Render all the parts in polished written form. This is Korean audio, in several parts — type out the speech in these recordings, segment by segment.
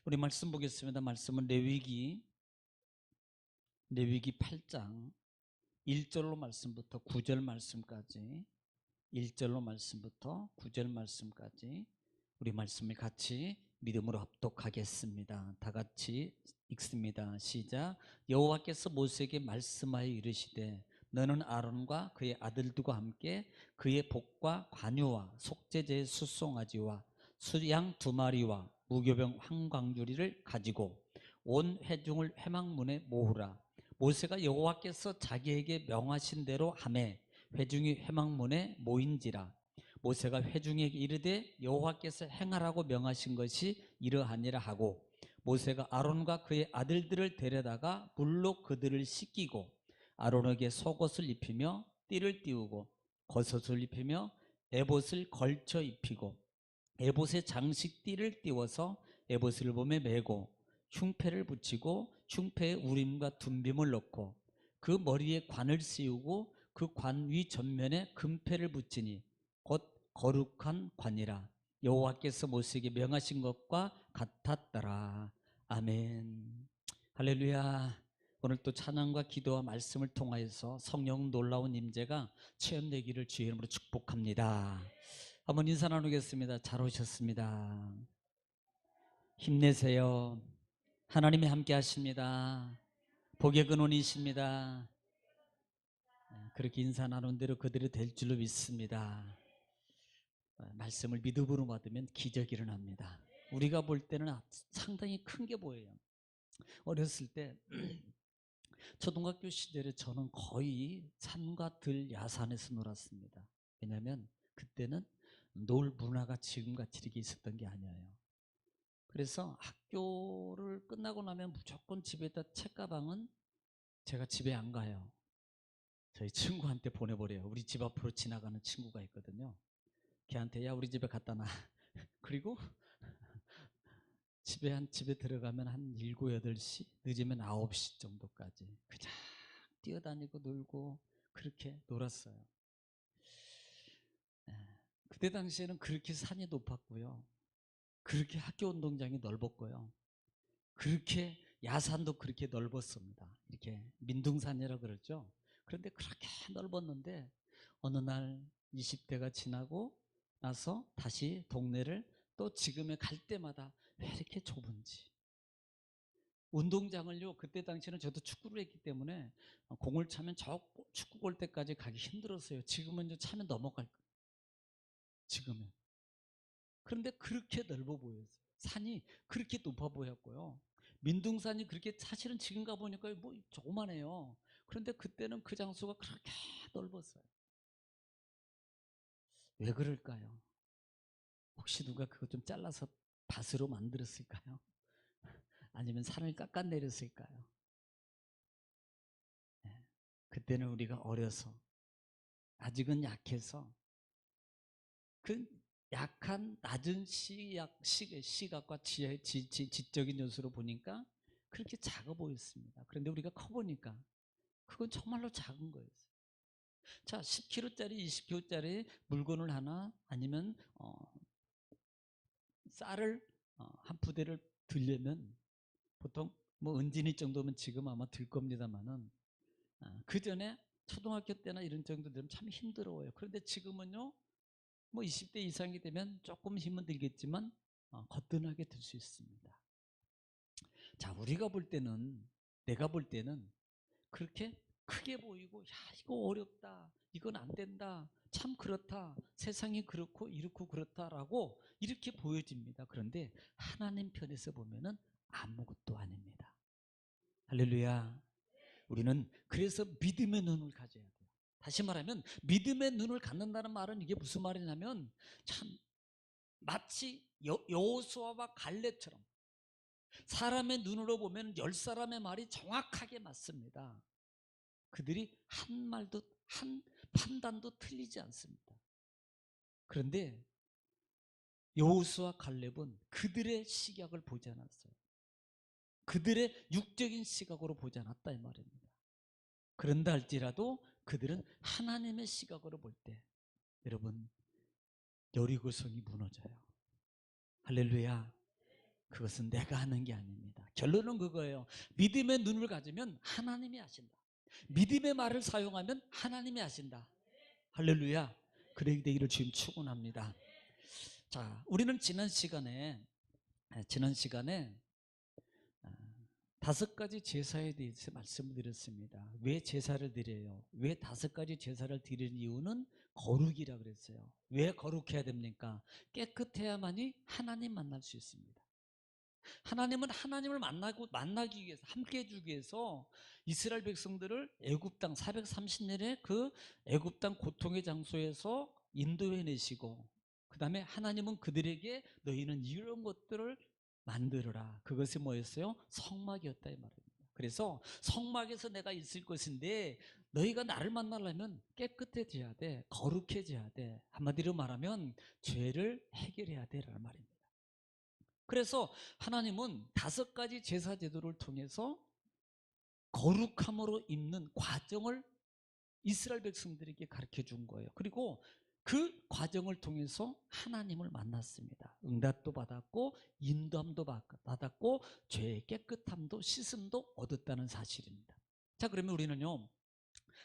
우리 말씀 보겠습니다. 말씀은 레위기 8장 1절로 말씀부터 9절 말씀까지, 1절로 말씀부터 9절 말씀까지 우리 말씀을 같이 믿음으로 합독하겠습니다. 다 같이 읽습니다. 시작. 여호와께서 모세에게 말씀하여 이르시되 너는 아론과 그의 아들들과 함께 그의 복과 관유와 속죄제의 숫송아지와 수양 2마리와 무교병 한 광주리를 가지고 온 회중을 회막문에 모으라. 모세가 여호와께서 자기에게 명하신 대로 하매 회중이 회막문에 모인지라. 모세가 회중에게 이르되 여호와께서 행하라고 명하신 것이 이러하니라 하고, 모세가 아론과 그의 아들들을 데려다가 물로 그들을 씻기고 아론에게 속옷을 입히며 띠를 띠우고 겉옷을 입히며 에봇을 걸쳐 입히고 에봇에 장식 띠를 띠워서 에봇을 몸에 메고 흉패를 붙이고 흉패에 우림과 둔빔을 넣고 그 머리에 관을 씌우고 그 관 위 전면에 금패를 붙이니 곧 거룩한 관이라. 여호와께서 모세에게 명하신 것과 같았더라. 아멘. 할렐루야. 오늘 또 찬양과 기도와 말씀을 통하여서 성령 놀라운 임재가 체험되기를 주의 이름으로 축복합니다. 한번 인사 나누겠습니다. 잘 오셨습니다. 힘내세요. 하나님이 함께 하십니다. 복의 근원이십니다. 그렇게 인사 나눈 대로 그들이 될 줄로 믿습니다. 말씀을 믿음으로 받으면 기적이 일어납니다. 우리가 볼 때는 상당히 큰 게 보여요. 어렸을 때 초등학교 시절에 저는 거의 산과 들 야산에서 놀았습니다. 왜냐하면 그때는 놀 문화가 지금같이 이렇게 있었던 게 아니에요. 그래서 학교를 끝나고 나면 무조건 집에다 책가방은 제가 집에 안 가요. 저희 친구한테 보내버려요. 우리 집 앞으로 지나가는 친구가 있거든요. 걔한테 야 우리 집에 갖다 놔. 그리고 집에 들어가면 한 7, 8시, 늦으면 9시 정도까지 그냥 뛰어다니고 놀고 그렇게 놀았어요. 그때 당시에는 그렇게 산이 높았고요. 그렇게 학교 운동장이 넓었고요. 그렇게 야산도 그렇게 넓었습니다. 이렇게 민둥산이라고 그러죠. 그런데 그렇게 넓었는데 어느 날 20대가 지나고 나서 다시 동네를 또 지금에 갈 때마다 왜 이렇게 좁은지. 운동장을요, 그때 당시에는 저도 축구를 했기 때문에 공을 차면 저 축구 골대까지 가기 힘들었어요. 지금은 차면 넘어갈 거예요. 지금은. 그런데 그렇게 넓어 보였어요. 산이 그렇게 높아 보였고요. 민둥산이 그렇게 사실은 지금 가보니까 뭐 조그만해요. 그런데 그때는 그 장소가 그렇게 넓었어요. 왜 그럴까요? 혹시 누가 그거 좀 잘라서 밭으로 만들었을까요? 아니면 산을 깎아내렸을까요? 네. 그때는 우리가 어려서 아직은 약해서 그 약한 낮은 시각과 지적인 요소로 보니까 그렇게 작아 보였습니다. 그런데 우리가 커 보니까 그건 정말로 작은 거였어요. 자, 10kg짜리, 20kg짜리 물건을 하나 아니면 쌀을 한 부대를 들려면 보통 뭐 은진이 정도면 지금 아마 들 겁니다만은 그 전에 초등학교 때나 이런 정도 되면 참 힘들어요. 그런데 지금은요, 뭐 20대 이상이 되면 조금 힘은 들겠지만 거뜬하게 들 수 있습니다. 자, 우리가 볼 때는, 내가 볼 때는 그렇게 크게 보이고, 야, 이거 어렵다, 이건 안 된다, 참 그렇다, 세상이 그렇고 이렇고 그렇다라고 이렇게 보여집니다. 그런데 하나님 편에서 보면은 아무것도 아닙니다. 할렐루야. 우리는 그래서 믿음의 눈을 가져야 돼요. 다시 말하면 믿음의 눈을 갖는다는 말은 이게 무슨 말이냐면 참 마치 여호수아와 갈렙처럼 사람의 눈으로 보면 10사람의 말이 정확하게 맞습니다. 그들이 한 말도 한 판단도 틀리지 않습니다. 그런데 여호수아 갈렙은 그들의 시각을 보지 않았어요. 그들의 육적인 시각으로 보지 않았다 이 말입니다. 그런다 할지라도 그들은 하나님의 시각으로 볼 때 여러분 여리고성이 무너져요. 할렐루야. 그것은 내가 하는 게 아닙니다. 결론은 그거예요. 믿음의 눈을 가지면 하나님이 하신다. 믿음의 말을 사용하면 하나님이 하신다. 할렐루야. 그러기 되기를 주님 축원합니다. 자, 우리는 지난 시간에 아, 5가지 제사에 대해서 말씀을 드렸습니다. 왜 제사를 드려요? 왜 5가지 제사를 드리는 이유는 거룩이라 그랬어요. 왜 거룩해야 됩니까? 깨끗해야만이 하나님 만날 수 있습니다. 하나님은 하나님을 만나기 위해서, 함께 해주기 위해서 이스라엘 백성들을 애굽 땅 430년의 그 애굽 땅 고통의 장소에서 인도해 내시고, 그 다음에 하나님은 그들에게 너희는 이런 것들을 만들어라. 그것이 뭐였어요? 성막이었다 이 말입니다. 그래서 성막에서 내가 있을 것인데 너희가 나를 만나려면 깨끗해져야 돼. 거룩해져야 돼. 한마디로 말하면 죄를 해결해야 되라는 말입니다. 그래서 하나님은 5가지 제사 제도를 통해서 거룩함으로 있는 과정을 이스라엘 백성들에게 가르쳐 준 거예요. 그리고 그 과정을 통해서 하나님을 만났습니다. 응답도 받았고 인도함도 받았고 죄의 깨끗함도 씻음도 얻었다는 사실입니다. 자, 그러면 우리는요,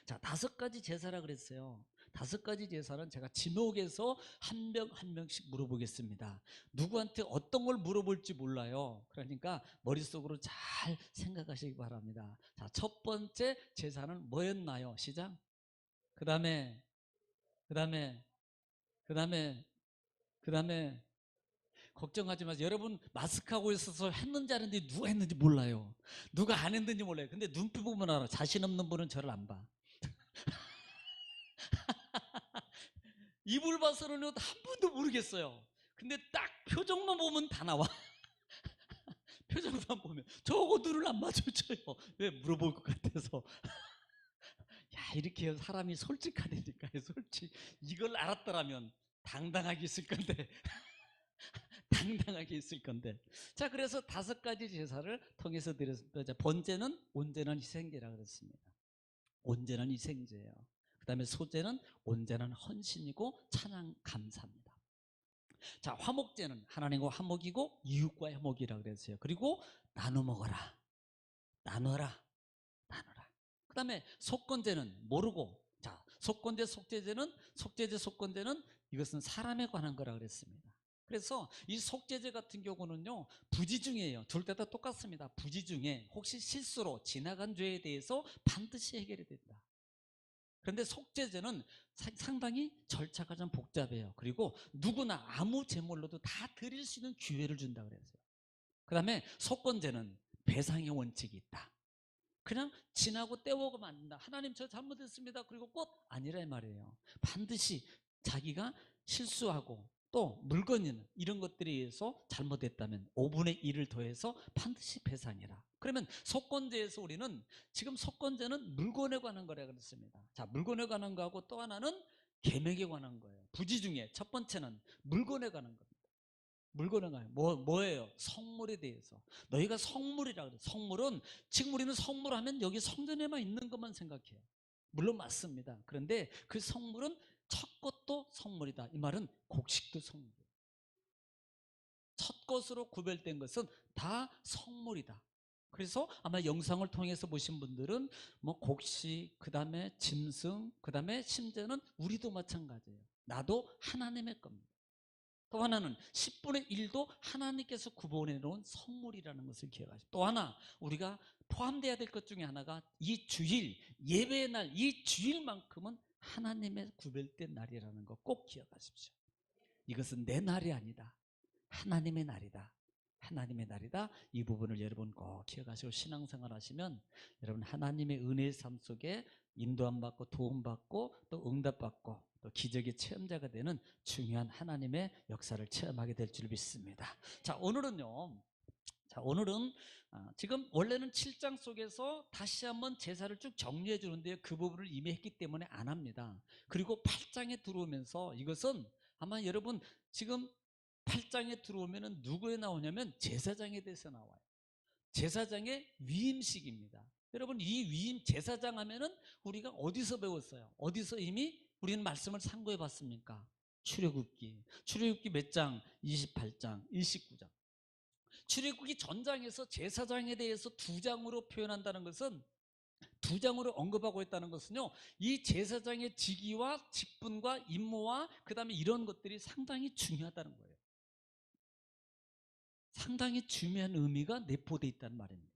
자, 5가지 제사라 그랬어요. 5가지 제사는 제가 지목에서 한 명 한 명씩 물어보겠습니다. 누구한테 어떤 걸 물어볼지 몰라요. 그러니까 머릿속으로 잘 생각하시기 바랍니다. 자, 첫 번째 제사는 뭐였나요? 시작. 그 다음에, 그 다음에, 그 다음에, 그 다음에, 걱정하지 마세요. 여러분 마스크하고 있어서 했는지 안 했는지 누가 했는지 몰라요. 누가 안 했는지 몰라요. 근데 눈빛 보면 알아. 자신 없는 분은 저를 안 봐. 입을 봐서는 한 번도 모르겠어요. 근데 딱 표정만 보면 다 나와. 표정만 보면 저거 눈을 안 마주쳐요. 왜? 물어볼 것 같아서. 야, 이렇게 사람이 솔직하다니까. 솔직. 이걸 알았더라면 당당하게 있을 건데. 당당하게 있을 건데. 자, 그래서 5가지 제사를 통해서 드렸습니다. 번제는 온전한 희생제라 그랬습니다. 온전한 희생제예요. 그 다음에 소제는 온전한 헌신이고 찬양 감사입니다. 자, 화목제는 하나님과 화목이고 이웃과 화목이라 그랬어요. 그리고 나눠 먹어라. 나눠라. 나눠라. 그 다음에 속건제는 모르고, 자, 속건제는 이것은 사람에 관한 거라 그랬습니다. 그래서 이 속죄제 같은 경우는요, 부지중이에요. 둘 다 똑같습니다. 부지중에 혹시 실수로 지나간 죄에 대해서 반드시 해결이 된다. 그런데 속죄제는 상당히 절차가 좀 복잡해요. 그리고 누구나 아무 제물로도 다 드릴 수 있는 기회를 준다 그랬어요. 그 다음에 속건제는 배상의 원칙이 있다. 그냥 지나고 떼워가면 안 된다. 하나님 저 잘못했습니다. 그리고 꼭 아니라 이 말이에요. 반드시 자기가 실수하고 또 물건이나 이런 것들에 의해서 잘못했다면 5분의 1을 더해서 반드시 배상해라. 그러면 속건제에서 우리는 지금 속건제는 물건에 관한 거라 그랬습니다. 자, 물건에 관한 거하고 또 하나는 계명에 관한 거예요. 부지 중에 첫 번째는 물건에 관한 겁니다. 물건에 관한 뭐예요? 성물에 대해서. 너희가 성물이라 그래. 성물은 지금 우리는 성물하면 여기 성전에만 있는 것만 생각해요. 물론 맞습니다. 그런데 그 성물은 첫 것도 성물이다. 이 말은 곡식도 성물이에요. 첫 것으로 구별된 것은 다 성물이다. 그래서 아마 영상을 통해서 보신 분들은 뭐 곡식, 그 다음에 짐승, 그 다음에 심지어는 우리도 마찬가지예요. 나도 하나님의 겁니다. 또 하나는 10분의 1도 하나님께서 구분해 놓은 성물이라는 것을 기억하시고, 또 하나 우리가 포함되어야 될 것 중에 하나가 이 주일, 예배의 날, 이 주일만큼은 하나님의 구별된 날이라는 거 꼭 기억하십시오. 이것은 내 날이 아니다. 하나님의 날이다. 하나님의 날이다. 이 부분을 여러분 꼭 기억하시고 신앙생활 하시면 여러분 하나님의 은혜의 삶 속에 인도함 받고 도움 받고 또 응답 받고 또 기적의 체험자가 되는 중요한 하나님의 역사를 체험하게 될 줄 믿습니다. 자, 오늘은요. 자, 오늘은 지금 원래는 7장 속에서 다시 한번 제사를 쭉 정리해 주는데요. 그 부분을 이미 했기 때문에 안 합니다. 그리고 8장에 들어오면서 이것은 아마 여러분 지금 8장에 들어오면은 누구에 나오냐면 제사장에 대해서 나와요. 제사장의 위임식입니다. 여러분 이 위임 제사장 하면은 우리가 어디서 배웠어요? 어디서 이미 우리는 말씀을 상고해 봤습니까? 출애굽기 몇 장? 28장, 29장. 출애굽기 전장에서 제사장에 대해서 두 장으로 표현한다는 것은, 두 장으로 언급하고 있다는 것은요, 이 제사장의 직위와 직분과 임무와 그 다음에 이런 것들이 상당히 중요하다는 거예요. 상당히 중요한 의미가 내포되어 있다는 말입니다.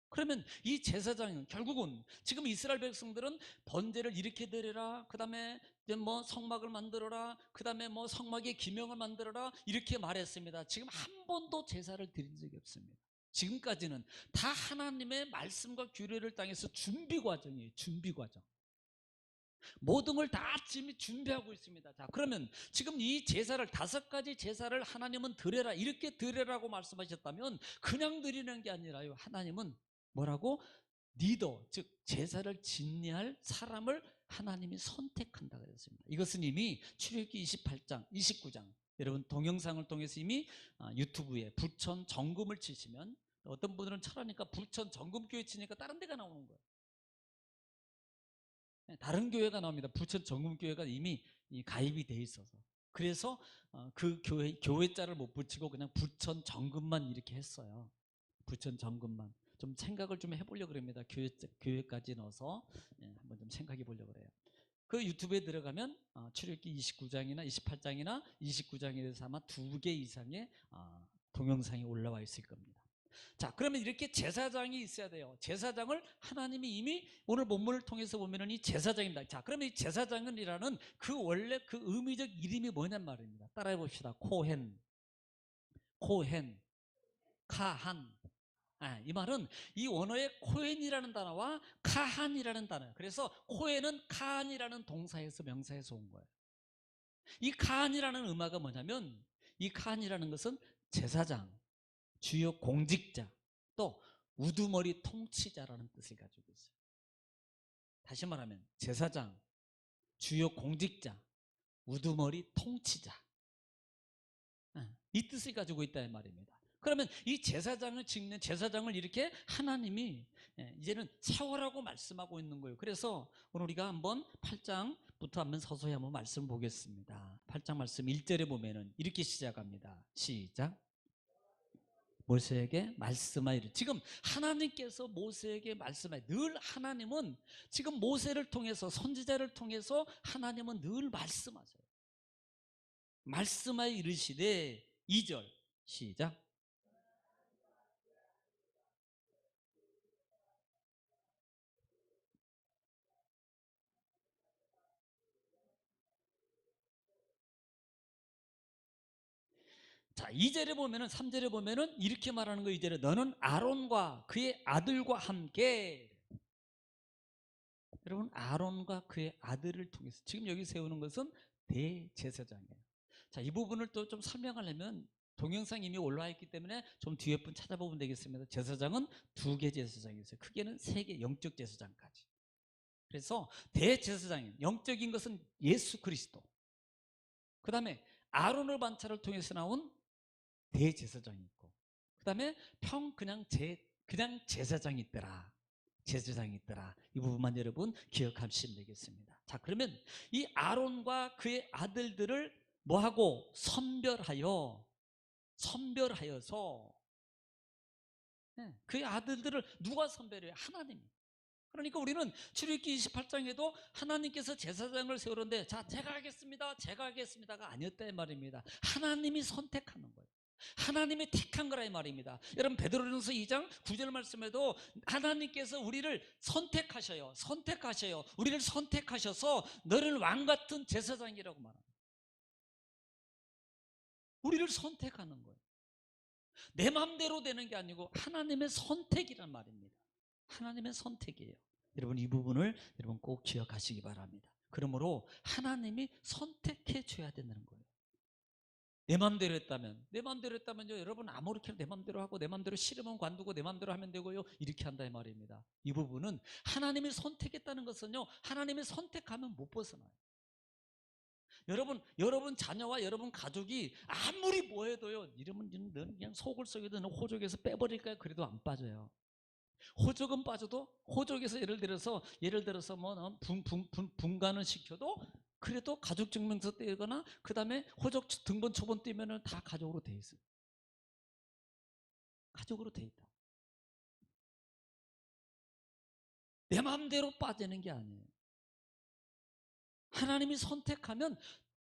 그러면 이 제사장은 결국은 지금 이스라엘 백성들은 번제를 이렇게 드려라, 그 다음에 뭐 성막을 만들어라, 그 다음에 뭐 성막의 기명을 만들어라, 이렇게 말했습니다. 지금 한 번도 제사를 드린 적이 없습니다. 지금까지는 다 하나님의 말씀과 규례를 땅에서 준비 과정이에요. 준비 과정. 모든 걸 다 지금 준비하고 있습니다. 자, 그러면 지금 이 제사를, 5가지 제사를 하나님은 드려라, 이렇게 드려라고 말씀하셨다면 그냥 드리는 게 아니라요, 하나님은 뭐라고? 리더, 즉 제사를 진리할 사람을 하나님이 선택한다 그랬습니다. 이것은 이미 출애굽기 28장, 29장, 여러분 동영상을 통해서 이미 유튜브에 부천 정금을 치시면, 어떤 분들은 철하니까 부천 정금교회 치니까 다른 데가 나오는 거예요. 다른 교회가 나옵니다. 부천 정금교회가 이미 가입이 돼 있어서. 그래서 그 교회자를 못 붙이고 그냥 부천 정금만 이렇게 했어요. 부천 정금만. 좀 생각을 좀 해보려고 그럽니다. 교회까지 넣어서 한번 좀 생각해 보려고 그래요. 그 유튜브에 들어가면 출애굽기 29장이나 28장이나 29장에 대해서 아마 2개 이상의 동영상이 올라와 있을 겁니다. 자, 그러면 이렇게 제사장이 있어야 돼요. 제사장을 하나님이 이미 오늘 본문을 통해서 보면은 이 제사장입니다. 자, 그러면 이 제사장은이라는 그 원래 그 의미적 이름이 뭐냔 말입니다. 따라해 봅시다. 코헨, 카한. 이 말은 이 원어의 코헨이라는 단어와 카한이라는 단어예요. 그래서 코헨은 카한이라는 동사에서, 명사에서 온 거예요. 이 카한이라는 의미가 뭐냐면, 이 카한이라는 것은 제사장, 주요 공직자, 또 우두머리 통치자라는 뜻을 가지고 있어요. 다시 말하면 제사장, 주요 공직자, 우두머리 통치자, 이 뜻을 가지고 있다는 말입니다. 그러면 이 제사장을 짓는, 제사장을 이렇게 하나님이 이제는 세워라고 말씀하고 있는 거예요. 그래서 오늘 우리가 한번 8장부터 한번 서서히 한번 말씀 보겠습니다. 8장 말씀 1절에 보면은 이렇게 시작합니다. 시작. 모세에게 말씀하이르. 지금 하나님께서 모세에게 말씀하이르. 늘 하나님은 지금 모세를 통해서, 선지자를 통해서 하나님은 늘 말씀하세요. 말씀하여 이르시되, 2절 시작. 자, 2절에 보면은, 3절에 보면은 이렇게 말하는 거예요. 2절에 너는 아론과 그의 아들과 함께. 여러분, 아론과 그의 아들을 통해서 지금 여기 세우는 것은 대제사장이에요. 자, 이 부분을 또 좀 설명하려면 동영상 이미 올라와 있기 때문에 좀 뒤에 분 찾아보면 되겠습니다. 제사장은 2개 제사장이 있어요. 크게는 3개, 영적 제사장까지. 그래서 대제사장이, 영적인 것은 예수 그리스도, 그 다음에 아론의 반차를 통해서 나온 대제사장이 있고, 그 다음에 그냥 제사장이 있더라. 제사장이 있더라. 이 부분만 여러분 기억하시면 되겠습니다. 자, 그러면 이 아론과 그의 아들들을 뭐하고? 선별하여서 그의 아들들을 누가 선별해요? 하나님이. 그러니까 우리는 출애굽기 28장에도 하나님께서 제사장을 세우는데, 자, 제가 하겠습니다가 아니었다 이 말입니다. 하나님이 선택하는 거예요. 하나님이 택한 거라 이 말입니다. 여러분, 베드로전서 2장 9절 말씀에도 하나님께서 우리를 선택하셔요. 우리를 선택하셔서 너를 왕같은 제사장이라고 말합니다. 우리를 선택하는 거예요. 내 마음대로 되는 게 아니고 하나님의 선택이란 말입니다. 하나님의 선택이에요. 여러분, 이 부분을 여러분 꼭 기억하시기 바랍니다. 그러므로 하나님이 선택해 줘야 된다는 거예요. 내 마음대로 했다면요, 여러분 아무렇게나 내 마음대로 하고, 내 마음대로 싫으면 관두고 내 마음대로 하면 되고요, 이렇게 한다 이 말입니다. 이 부분은 하나님이 선택했다는 것은요, 하나님이 선택하면 못 벗어나요. 여러분 자녀와 여러분 가족이 아무리 뭐 해도요, 이러면 너는 그냥 속을 썩여도 호적에서 빼버릴까요? 그래도 안 빠져요. 호적은 빠져도, 호적에서 예를 들어서 뭐 분간을 시켜도, 그래도 가족증명서 떼거나 그 다음에 호적 등본 초본 떼면은 다 가족으로 돼 있어요. 선택적으로 돼 있다. 내 마음대로 빠지는 게 아니에요. 하나님이 선택하면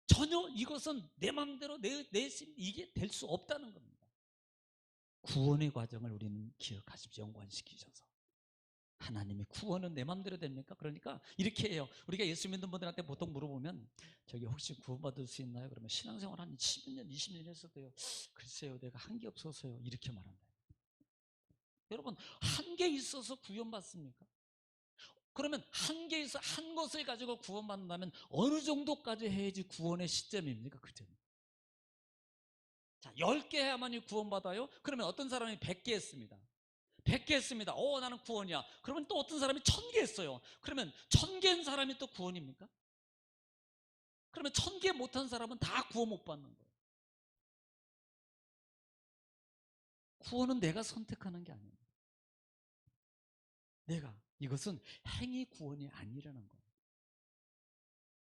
전혀 이것은 내 마음대로 이게 될 수 없다는 겁니다. 구원의 과정을 우리는 기억하십시오. 연관시키셔서. 하나님의 구원은 내 마음대로 됩니까? 그러니까 이렇게 해요. 우리가 예수 믿는 분들한테 보통 물어보면 저기 혹시 구원받을 수 있나요? 그러면 신앙생활 한 10년, 20년 했어도요. 글쎄요, 내가 한게 없어서요. 이렇게 말한다. 여러분, 한 게 있어서 구원받습니까? 그러면 한 개 있어 한 것을 가지고 구원받는다면 어느 정도까지 해야지 구원의 시점입니까? 그죠? 자, 10개 해야만이 구원받아요? 그러면 어떤 사람이 100개 했습니다. 100개 했습니다. 나는 구원이야. 그러면 또 어떤 사람이 1000개 했어요. 그러면 1000개인 사람이 또 구원입니까? 그러면 1000개 못한 사람은 다 구원 못 받는 거예요. 구원은 내가 선택하는 게 아니에요. 이것은 행위 구원이 아니라는 거예요.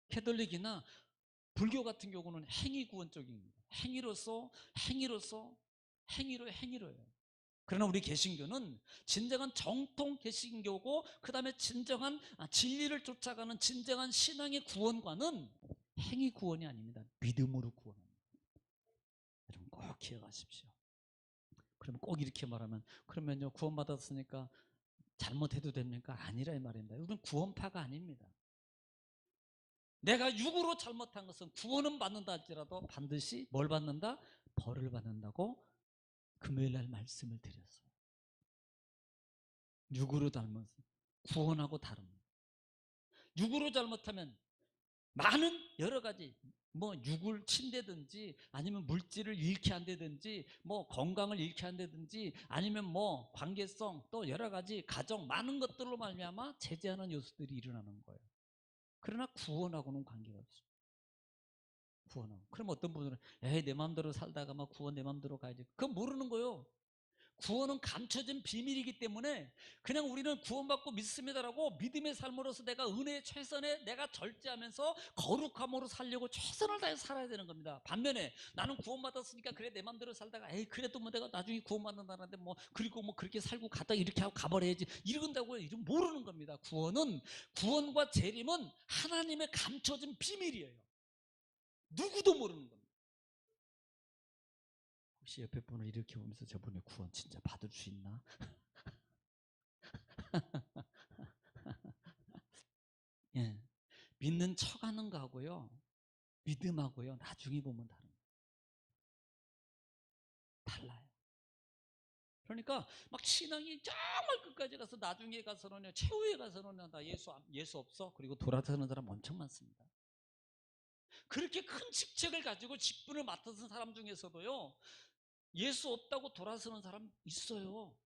캐톨릭이나 불교 같은 경우는 행위 구원적입니다. 행위로예요. 그러나 우리 개신교는 진정한 정통 개신교고 그 다음에 진정한 진리를 쫓아가는 진정한 신앙의 구원과는 행위 구원이 아닙니다. 믿음으로 구원합니다. 여러분 꼭 기억하십시오. 그러면 꼭 이렇게 말하면 그러면요 구원받았으니까 잘못해도 됩니까? 아니라 이 말입니다. 우리는 구원파가 아닙니다. 내가 육으로 잘못한 것은 구원은 받는다 할지라도 반드시 뭘 받는다? 벌을 받는다고 금요일날 말씀을 드렸어요. 육으로 잘못은 구원하고 다릅니다. 육으로 잘못하면 많은 여러 가지 육을 친다든지 아니면 물질을 잃게 한다든지 건강을 잃게 한다든지 아니면 관계성 또 여러 가지 가정 많은 것들로 말미암아 제재하는 요소들이 일어나는 거예요. 그러나 구원하고는 관계가 없습니다. 구원하고. 그럼 어떤 분들은 내 마음대로 살다가 막 구원 내 마음대로 가야지. 그건 모르는 거예요. 구원은 감춰진 비밀이기 때문에 그냥 우리는 구원받고 믿습니다라고 믿음의 삶으로서 내가 은혜의 최선에 내가 절제하면서 거룩함으로 살려고 최선을 다해서 살아야 되는 겁니다. 반면에 나는 구원받았으니까 그래 내 마음대로 살다가 그래도 내가 나중에 구원받는다는데 그리고 그렇게 살고 가다 이렇게 하고 가버려야지 이런다고요. 이런 모르는 겁니다. 구원과 재림은 하나님의 감춰진 비밀이에요. 누구도 모르는 겁니다. 혹시 옆에 분을 이렇게 보면서 저분의 구원 진짜 받을 수 있나? 예, 믿는 척하는 거하고요 믿음하고요 나중에 보면 달라요. 그러니까 막 신앙이 정말 끝까지 가서 나중에 가서는 최후에 가서는 나 예수 없어 그리고 돌아서는 사람 엄청 많습니다. 그렇게 큰 직책을 가지고 직분을 맡은 사람 중에서도요 예수 없다고 돌아서는 사람 있어요.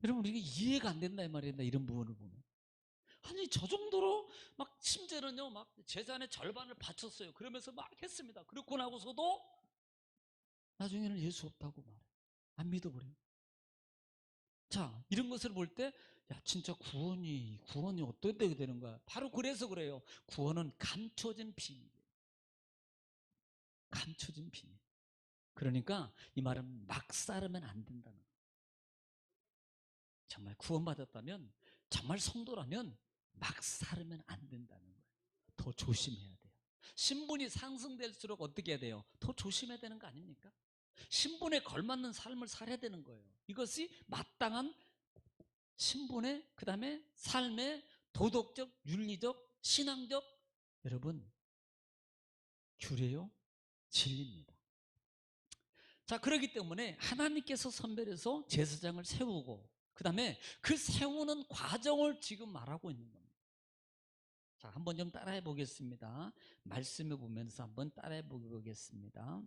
여러분 이게 이해가 안 된다 이 말이야. 이런 부분을 보면 아니 저 정도로 막 심지어는요 막 재산의 절반을 바쳤어요. 그러면서 막 했습니다. 그렇고 나고서도 나중에는 예수 없다고 말해. 안 믿어버려요. 자 이런 것을 볼 때 야 진짜 구원이 어떻게 되는 거야. 바로 그래서 그래요. 구원은 감춰진 비밀이에요. 감춰진 비밀. 그러니까 이 말은 막 살으면 안 된다는 거예요. 정말 구원받았다면 정말 성도라면 막 살으면 안 된다는 거예요. 더 조심해야 돼요. 신분이 상승될수록 어떻게 해야 돼요? 더 조심해야 되는 거 아닙니까? 신분에 걸맞는 삶을 살아야 되는 거예요. 이것이 마땅한 신분의 그 다음에 삶의 도덕적, 윤리적, 신앙적 여러분 규례요 진리입니다. 자 그렇기 때문에 하나님께서 선별해서 제사장을 세우고 그 다음에 그 세우는 과정을 지금 말하고 있는 겁니다. 자 한번 좀 따라해 보겠습니다. 말씀을 보면서 한번 따라해 보겠습니다.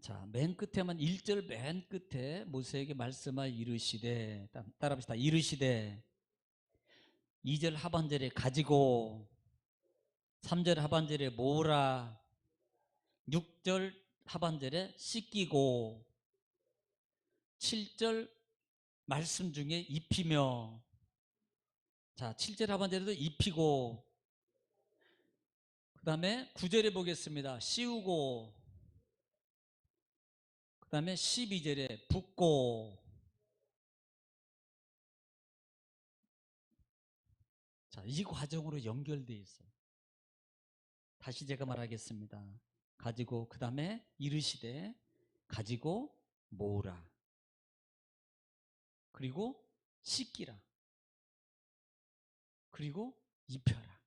자, 맨 끝에만 1절 맨 끝에 모세에게 말씀하여 이르시되 따라합시다. 이르시되 2절 하반절에 가지고 3절 하반절에 모으라 6절 하반절에 씻기고 7절 말씀 중에 입히며 자 7절 하반절에도 입히고 다음에 9절에 보겠습니다. 씌우고, 그 다음에 12절에 붓고. 자, 이 과정으로 연결되어 있어요. 다시 제가 말하겠습니다. 가지고, 그 다음에 이르시되, 가지고 모으라. 그리고 씻기라. 그리고 입혀라.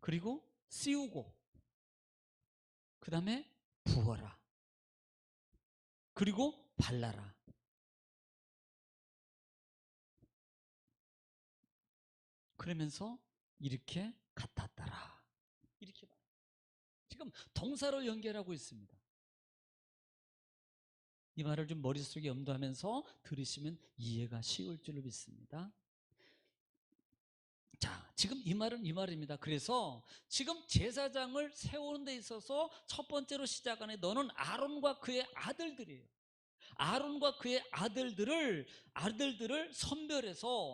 그리고 씌우고, 그 다음에 부어라. 그리고 발라라. 그러면서 이렇게 같았더라. 이렇게 말해요. 지금 동사로 연결하고 있습니다. 이 말을 좀 머릿속에 염두하면서 들으시면 이해가 쉬울 줄로 믿습니다. 자, 지금 이 말은 이 말입니다. 그래서 지금 제사장을 세우는 데 있어서 첫 번째로 시작하는 너는 아론과 그의 아들들이에요. 아론과 그의 아들들을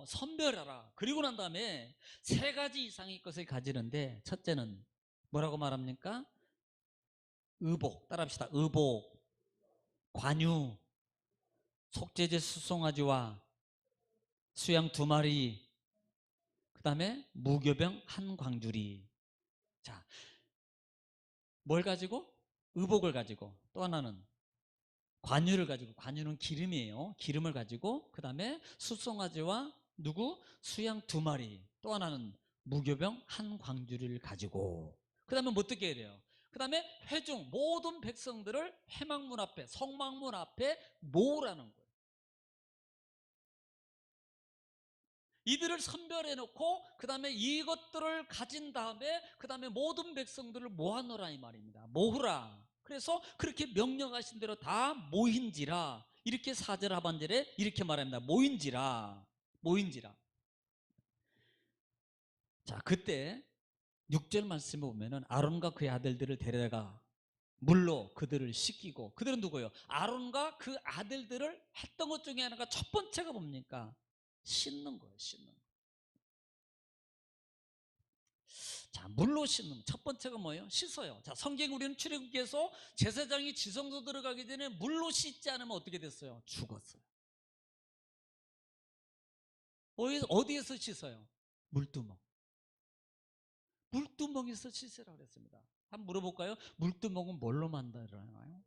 선별하라. 그리고 난 다음에 세 가지 이상의 것을 가지는데, 첫째는 뭐라고 말합니까? 의복. 따라합시다. 의복, 관유, 속죄제 수송아지와 수양 2마리, 그 다음에 무교병 한 광주리. 자, 뭘 가지고? 의복을 가지고, 또 하나는 관유를 가지고, 관유는 기름이에요. 기름을 가지고, 그 다음에 수송아지와 누구? 수양 2마리, 또 하나는 무교병 한 광주리를 가지고, 그 다음에 뭐 어떻게 해야 돼요? 그 다음에 회중 모든 백성들을 회막문 앞에, 성막문 앞에 모으라는 거예요. 이들을 선별해 놓고 그 다음에 이것들을 가진 다음에 그 다음에 모든 백성들을 모아놓으라 이 말입니다. 모으라. 그래서 그렇게 명령하신 대로 다 모인지라. 이렇게 4절 하반절에 이렇게 말합니다. 모인지라. 자, 그때 6절 말씀에 보면은 아론과 그의 아들들을 데려다가 물로 그들을 씻기고, 그들은 누구예요? 아론과 그 아들들을 했던 것 중에 하나가 첫 번째가 뭡니까? 씻는 거예요. 씻는 거. 자, 물로 씻는 첫 번째가 뭐예요? 씻어요. 자, 성경 우리는 출애굽기에서 제사장이 지성소 들어가기 전에 물로 씻지 않으면 어떻게 됐어요? 죽었어요. 어디에서 씻어요? 물두멍. 물두멍에서 씻으라고 그랬습니다. 한번 물어볼까요? 물두멍은 뭘로 만들어나요?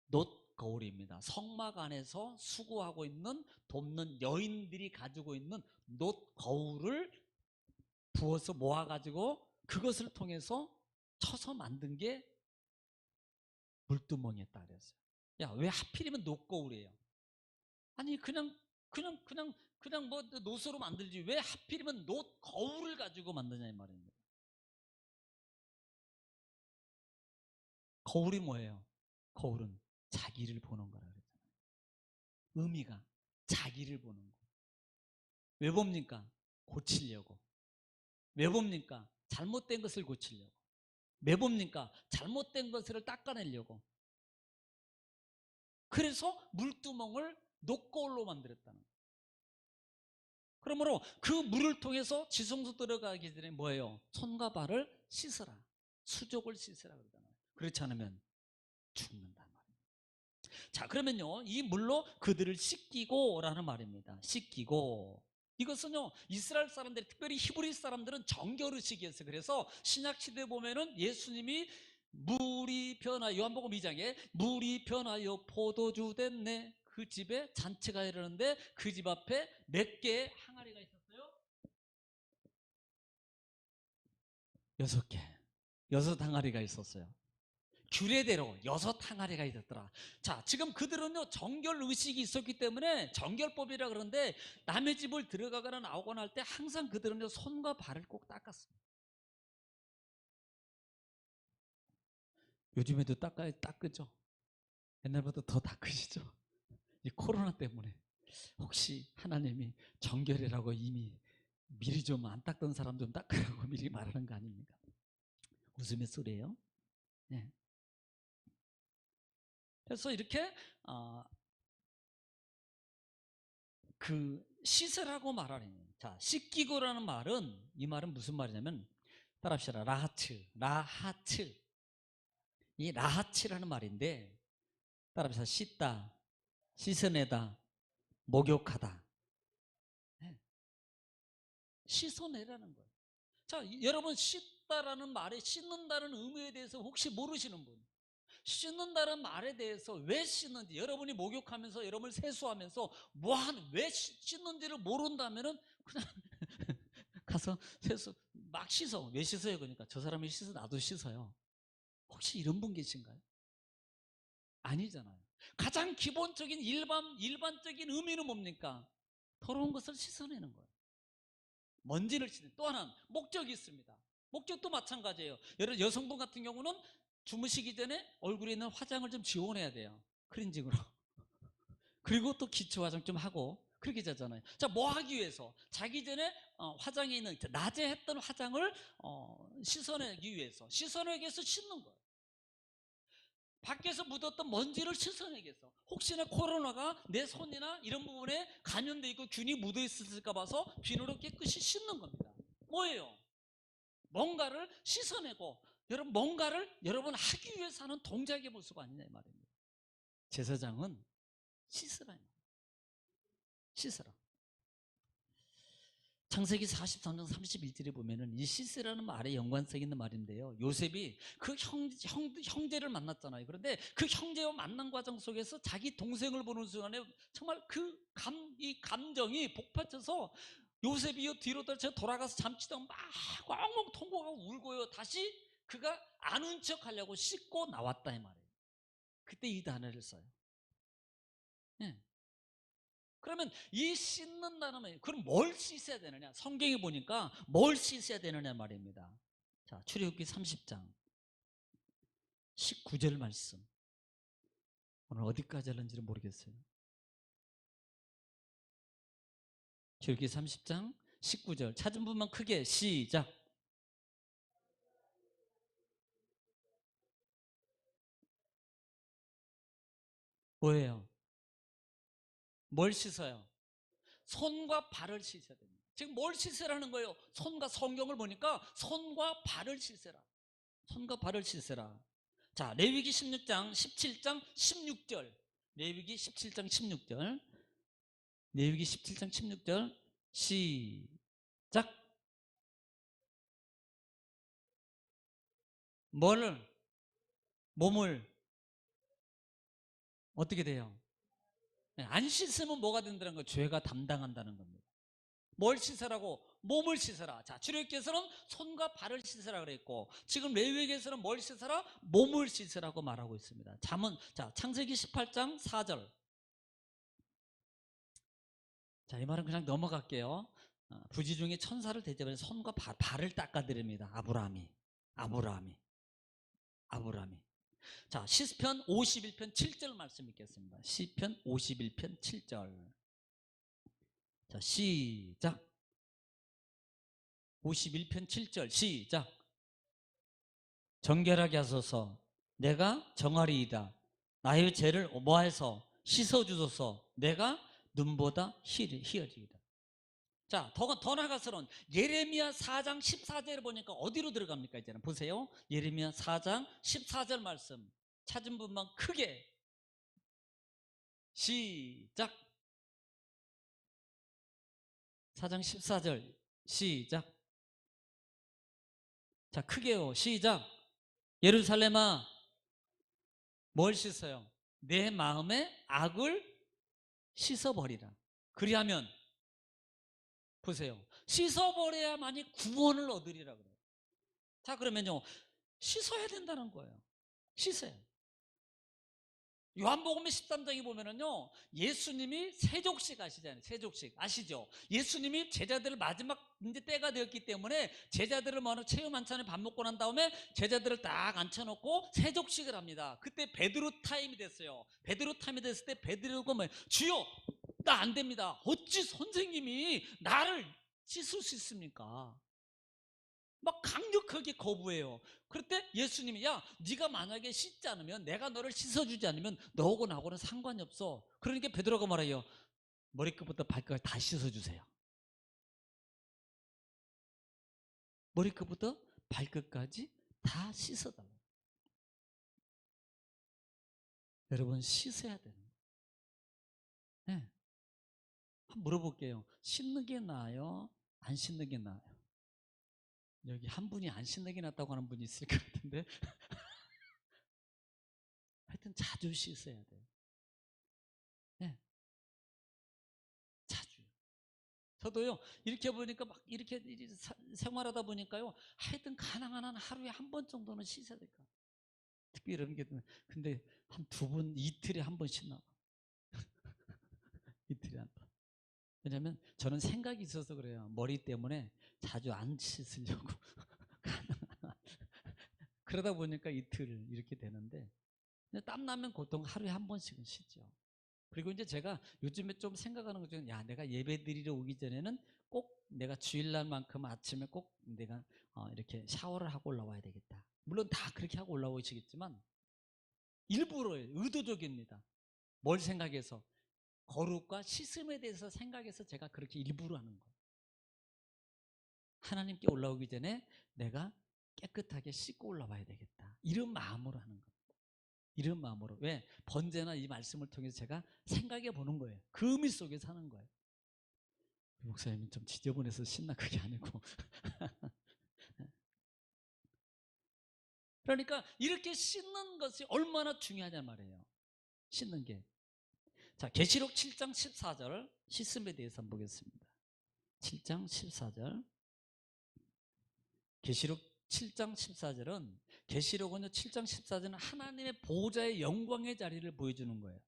놋거울입니다. 성막 안에서 수고하고 있는 돕는 여인들이 가지고 있는 놋거울을 부어서 모아가지고 그것을 통해서 쳐서 만든 게 물두멍이었다 그랬어요. 야, 왜 하필이면 놋거울이에요? 아니 그냥 뭐 놋으로 만들지 왜 하필이면 놋거울을 가지고 만드냐 이 말입니다. 거울이 뭐예요? 거울은 자기를 보는 거라 그랬잖아요. 의미가 자기를 보는 거. 왜 봅니까? 고치려고. 왜 봅니까? 잘못된 것을 고치려고. 왜 봅니까? 잘못된 것을 닦아내려고. 그래서 물두멍을 녹거울로 만들었다는 거예요. 그러므로 그 물을 통해서 지성소 들어가기 전에 뭐예요? 손과 발을 씻어라. 수족을 씻으라 그러잖아요. 그렇지 않으면 죽는단 말입니다. 자, 그러면요, 이 물로 그들을 씻기고라는 말입니다. 씻기고. 이것은요, 이스라엘 사람들, 특별히 히브리 사람들은 정결의식이었어요. 그래서 신약 시대에 보면은 예수님이 물이 변하여, 요한복음 2장에 물이 변하여 포도주 됐네. 그 집에 잔치가 이르는데 그 집 앞에 몇 개의 항아리가 있었어요? 6개. 6항아리가 있었어요. 규례대로 6항아리가 있었더라. 자, 지금 그들은요, 정결의식이 있었기 때문에 정결법이라 그러는데 남의 집을 들어가거나 나오거나 할 때 항상 그들은요, 손과 발을 꼭 닦았습니다. 요즘에도 닦으죠? 옛날보다 더 닦으시죠? 이 코로나 때문에. 혹시 하나님이 정결이라고 이미 미리 좀 안 닦던 사람 좀 닦으라고 미리 말하는 거 아닙니까? 웃음의 소리예요. 네. 그래서 이렇게 그 씻으라고 말하는 자, 씻기고라는 말은, 이 말은 무슨 말이냐면, 따라합시다. 라하츠. 이 라하츠라는 말인데, 따라합시다. 씻다, 씻어내다, 목욕하다. 네. 씻어내라는 거예요. 자, 여러분, 씻다라는 말에, 씻는다는 의미에 대해서 혹시 모르시는 분, 씻는다는 말에 대해서 왜 씻는지, 여러분이 목욕하면서, 여러분을 세수하면서 왜 씻는지를 모른다면은 그냥 가서 세수 막 씻어. 왜 씻어요? 그러니까 저 사람이 씻어, 나도 씻어요. 혹시 이런 분 계신가요? 아니잖아요. 가장 기본적인 일반적인 의미는 뭡니까? 더러운 것을 씻어내는 거예요. 먼지를 씻는. 또 하나는 목적이 있습니다. 목적도 마찬가지예요. 여성분 같은 경우는 주무시기 전에 얼굴에 있는 화장을 좀 지워내야 돼요. 클렌징으로. 그리고 또 기초 화장 좀 하고 그렇게 자잖아요. 자, 뭐 하기 위해서? 자기 전에 화장에 있는 낮에 했던 화장을 씻어내기 위해서 씻는 거예요. 밖에서 묻었던 먼지를 씻어내기 위해서. 혹시나 코로나가 내 손이나 이런 부분에 감염돼 있고 균이 묻어 있을까 봐서 비누로 깨끗이 씻는 겁니다. 뭐예요? 뭔가를 씻어내고, 여러분, 뭔가를 여러분 하기 위해서 하는 동작의 모습 아니냐 이 말입니다. 제사장은 씻으라. 씻으라. 창세기 43장 31절에 보면은 이 씻으라는 말에 연관성 있는 말인데요. 요셉이 그 형제를 만났잖아요. 그런데 그 형제와 만난 과정 속에서 자기 동생을 보는 순간에 정말 이 감정이 복받쳐서 요셉이 뒤로 돌아가서 잠치다가 막 엉엉 통곡하고 울고요. 다시 그가 아는 척 하려고 씻고 나왔다 이 말이에요. 그때 이 단어를 써요. 네. 그러면 이 씻는다는 말, 그럼 뭘 씻어야 되느냐? 성경에 보니까 뭘 씻어야 되느냐 말입니다. 자, 출애굽기 30장 19절 말씀. 오늘 어디까지 할는지는 모르겠어요. 출애굽기 30장 19절 찾은 분만 크게 시작. 뭐예요? 뭘 씻어요? 손과 발을 씻어야 됩니다. 지금 뭘 씻으라는 거예요? 성경을 보니까 손과 발을 씻으라. 손과 발을 씻으라. 자, 레위기 16장 17장 16절. 레위기 17장 16절. 레위기 17장 16절 시작. 뭐를? 몸을 어떻게 돼요? 네, 안 씻으면 뭐가 된다는 거예요? 죄가 담당한다는 겁니다. 뭘 씻으라고? 몸을 씻어라. 자, 출애굽기에서는 손과 발을 씻으라 그랬고, 지금 레위기에서는 뭘 씻어라? 몸을 씻으라고 말하고 있습니다. 자, 창세기 18장 4절. 자, 이 말은 그냥 넘어갈게요. 부지 중에 천사를 대접해 손과 발을 닦아드립니다. 아브라함이. 자, 시편 51편 7절 말씀 읽겠습니다. 시편 51편 7절. 자, 시작. 51편 7절 시작. 정결하게 하소서. 내가 정하리이다. 나의 죄를 뭐해서 씻어주소서. 내가 눈보다 희열이이다. 자, 더 나아가서는 예레미야 4장 14절을 보니까 어디로 들어갑니까? 이제는 보세요. 예레미야 4장 14절 말씀 찾은 분만 크게 시작. 4장 14절 시작. 자, 크게요. 시작. 예루살렘아, 뭘 씻어요? 내 마음의 악을 씻어버리라. 그리하면 보세요. 씻어버려야만이 구원을 얻으리라 그래요. 자, 그러면요, 씻어야 된다는 거예요. 씻어요. 요한복음 13장에 보면은요, 예수님이 세족식 아시잖아요. 세족식 아시죠? 예수님이 제자들을 마지막 이제 때가 되었기 때문에 제자들을 체험 만찬에 밥 먹고 난 다음에 제자들을 딱 앉혀놓고 세족식을 합니다. 그때 베드로 타임이 됐어요. 베드로 타임이 됐을 때 베드로가 뭐예요? 주여, 나 안 됩니다. 어찌 선생님이 나를 씻을 수 있습니까? 막 강력하게 거부해요. 그럴 때 예수님이, 야, 네가 만약에 씻지 않으면, 내가 너를 씻어주지 않으면 너하고 나하고는 상관이 없어. 그러니까 베드로가 말해요. 머리끝부터 발끝까지 다 씻어주세요. 머리끝부터 발끝까지 다 씻어달라고. 여러분 씻어야 되는 거예요. 네. 한번 물어볼게요. 씻는 게 나아요? 안 씻는 게 나아요? 여기 한 분이 안 씻는 게 낫다고 하는 분이 있을 것 같은데 하여튼 자주 씻어야 돼요. 네. 자주. 저도요 이렇게 보니까 막 이렇게 생활하다 보니까요 하여튼 가능한 한 하루에 한 번 정도는 씻어야 될 것 같아요. 특히 이런 게 근데 한 두 번 이틀에 한 번씩 나와. 이틀에 한 번. 왜냐면 저는 생각이 있어서 그래요. 머리 때문에 자주 안 씻으려고. 그러다 보니까 이틀 이렇게 되는데 땀 나면 보통 하루에 한 번씩은 씻죠. 그리고 이제 제가 요즘에 좀 생각하는 것 중에 야 내가 예배 드리러 오기 전에는 꼭 내가 주일날만큼 아침에 꼭 내가 이렇게 샤워를 하고 올라와야 되겠다. 물론 다 그렇게 하고 올라오시겠지만 일부러 의도적입니다. 뭘 생각해서 거룩과 씻음에 대해서 생각해서 제가 그렇게 일부러 하는 거예요. 하나님께 올라오기 전에 내가 깨끗하게 씻고 올라와야 되겠다. 이런 마음으로 하는 겁니다. 이런 마음으로. 왜? 번제나 이 말씀을 통해서 제가 생각해 보는 거예요. 그 의미 속에서 하는 거예요. 목사님은 좀 지저분해서 신나 그게 아니고. 그러니까 이렇게 씻는 것이 얼마나 중요하냐 말이에요. 씻는 게. 자, 계시록 7장 14절 씻음에 대해서 한번 보겠습니다. 7장 14절. 계시록 7장 14절은 계시록은 7장 14절은 하나님의 보좌의 영광의 자리를 보여주는 거예요.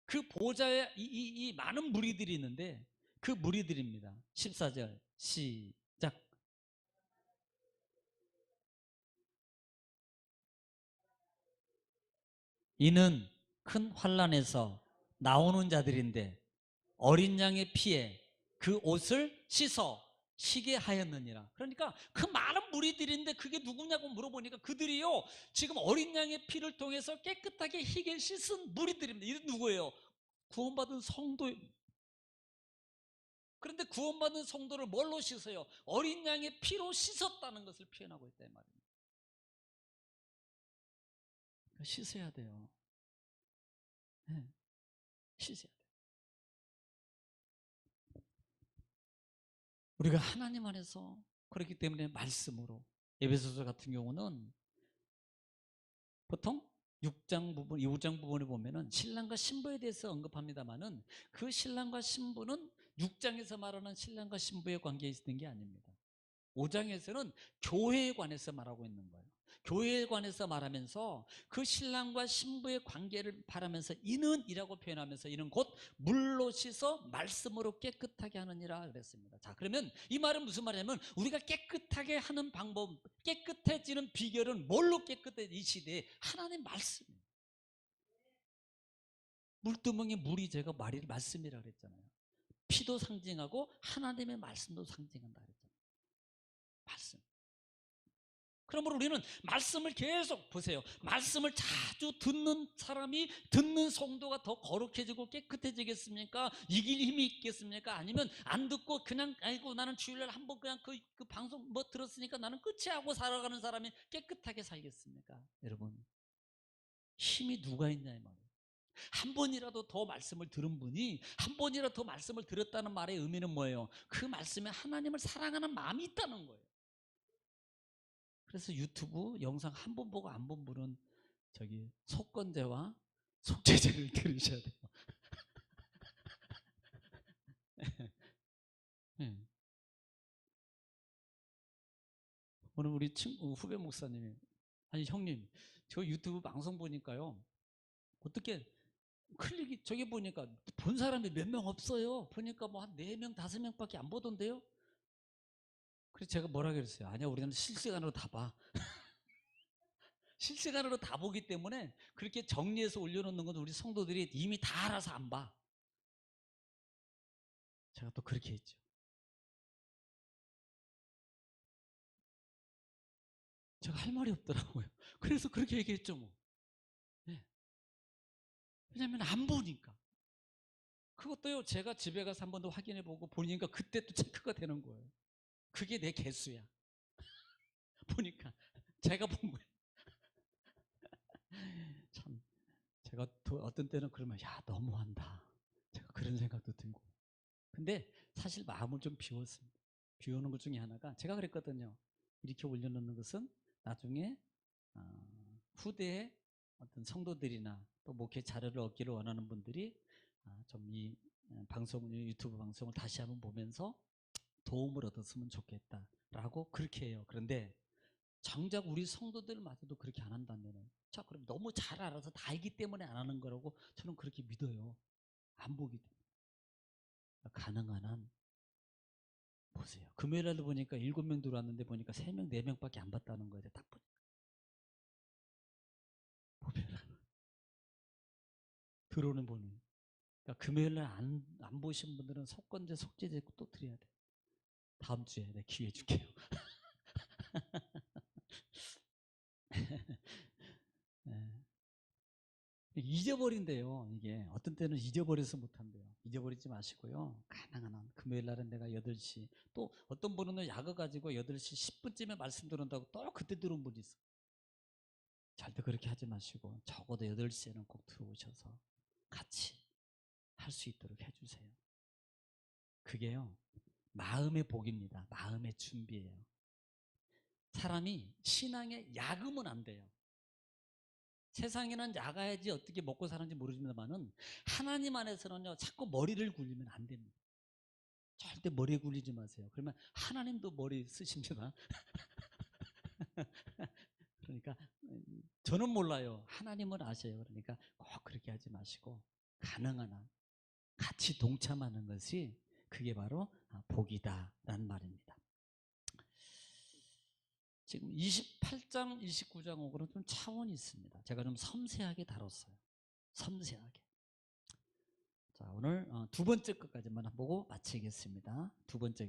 그 보좌에 이 많은 무리들이 있는데 그 무리들입니다. 14절 시작. 이는 큰 환난에서 나오는 자들인데 어린 양의 피에 그 옷을 씻어 시게 하였느니라. 그러니까 그 많은 무리들인데 그게 누구냐고 물어보니까 그들이요 지금 어린 양의 피를 통해서 깨끗하게 희게 씻은 무리들입니다. 이게 누구예요? 구원받은 성도. 그런데 구원받은 성도를 뭘로 씻어요? 어린 양의 피로 씻었다는 것을 표현하고 있다 이 말입니다. 그러니까 씻어야 돼요. 네, 씻어야 돼요. 우리가 하나님 안에서 그렇기 때문에 말씀으로 에베소서 같은 경우는 보통 6장 부분, 5장 부분에 보면은 신랑과 신부에 대해서 언급합니다만은 그 신랑과 신부는 6장에서 말하는 신랑과 신부의 관계에 있는 게 아닙니다. 5장에서는 교회에 관해서 말하고 있는 거예요. 교회에 관해서 말하면서 그 신랑과 신부의 관계를 바라면서 이는 이라고 표현하면서 이는 곧 물로 씻어 말씀으로 깨끗하게 하느니라 그랬습니다. 자, 그러면 이 말은 무슨 말이냐면 우리가 깨끗하게 하는 방법, 깨끗해지는 비결은 뭘로 깨끗해? 이 시대에 하나님 말씀이에요. 물두멍에 물이 제가 말씀이라 그랬잖아요. 피도 상징하고 하나님의 말씀도 상징한다 그랬잖아요. 말씀. 그러므로 우리는 말씀을 계속 보세요. 말씀을 자주 듣는 사람이 듣는 성도가 더 거룩해지고 깨끗해지겠습니까? 이길 힘이 있겠습니까? 아니면 안 듣고 그냥 아이고 나는 주일날 한번 그냥 그 방송 뭐 들었으니까 나는 끝이 하고 살아가는 사람이 깨끗하게 살겠습니까? 여러분 힘이 누가 있냐 이 말이에요. 한 번이라도 더 말씀을 들은 분이 한 번이라도 더 말씀을 들었다는 말의 의미는 뭐예요? 그 말씀에 하나님을 사랑하는 마음이 있다는 거예요. 그래서 유튜브 영상 한 번 보고 안 본 분은 저기 속건제와 속죄제를 들으셔야 돼요. 네. 오늘 우리 후배 목사님이 아니 형님 저 유튜브 방송 보니까요 어떻게 클릭이 저기 보니까 본 사람이 몇 명 없어요. 보니까 뭐 한 4명 5명밖에 안 보던데요. 그래서 제가 뭐라 그랬어요. 아니야 우리는 실시간으로 다 봐. 실시간으로 다 보기 때문에 그렇게 정리해서 올려놓는 건 우리 성도들이 이미 다 알아서 안 봐. 제가 또 그렇게 했죠. 제가 할 말이 없더라고요. 그래서 그렇게 얘기했죠 뭐. 네. 왜냐하면 안 보니까. 그것도요 제가 집에 가서 한 번 더 확인해 보고 보니까 그때 또 체크가 되는 거예요. 그게 내 개수야. 보니까 제가 본 거예요. 참 제가 어떤 때는 그러면 야 너무한다. 제가 그런 생각도 들고. 근데 사실 마음을 좀 비웠습니다. 비우는 것 중에 하나가 제가 그랬거든요. 이렇게 올려놓는 것은 나중에 후대에 어떤 성도들이나 또 목회 자료를 얻기를 원하는 분들이 좀 이 방송 유튜브 방송을 다시 한번 보면서 도움을 얻었으면 좋겠다라고 그렇게 해요. 그런데 정작 우리 성도들마저도 그렇게 안 한다면은 자 그럼 너무 잘 알아서 다 알기 때문에 안 하는 거라고 저는 그렇게 믿어요. 안 보기 때문에. 가능한 한 보세요. 금요일 날도 보니까 7명 들어왔는데 보니까 3명, 4명밖에 안 봤다는 거예요. 딱 보면 들어오는 분이. 그러니까 금요일 날 안 보신 분들은 속건제, 속죄제 또 드려야 돼. 다음 주에 내 기회 줄게요. 네. 잊어버린대요. 이게 어떤 때는 잊어버려서 못한대요. 잊어버리지 마시고요. 가능한 한 금요일 날은 내가 8시 또 어떤 분은 약을 가지고 8시 10분쯤에 말씀 들은다고 또 그때 들어온 분이 있어. 절대 그렇게 하지 마시고 적어도 8시에는 꼭 들어오셔서 같이 할 수 있도록 해주세요. 그게요. 마음의 복입니다. 마음의 준비예요. 사람이 신앙에 야금은 안 돼요. 세상에는 야가야지 어떻게 먹고 사는지 모르지만은 하나님 안에서는요 자꾸 머리를 굴리면 안 됩니다. 절대 머리 굴리지 마세요. 그러면 하나님도 머리 쓰십니다. 그러니까 저는 몰라요. 하나님은 아세요. 그러니까 꼭 그렇게 하지 마시고 가능한 한 같이 동참하는 것이 그게 바로 복이다라는 말입니다. 지금 28장, 29장하고는 좀 차원이 있습니다. 제가 좀 섬세하게 다뤘어요. 섬세하게. 자, 오늘 두 번째 것까지만 보고 마치겠습니다. 두 번째.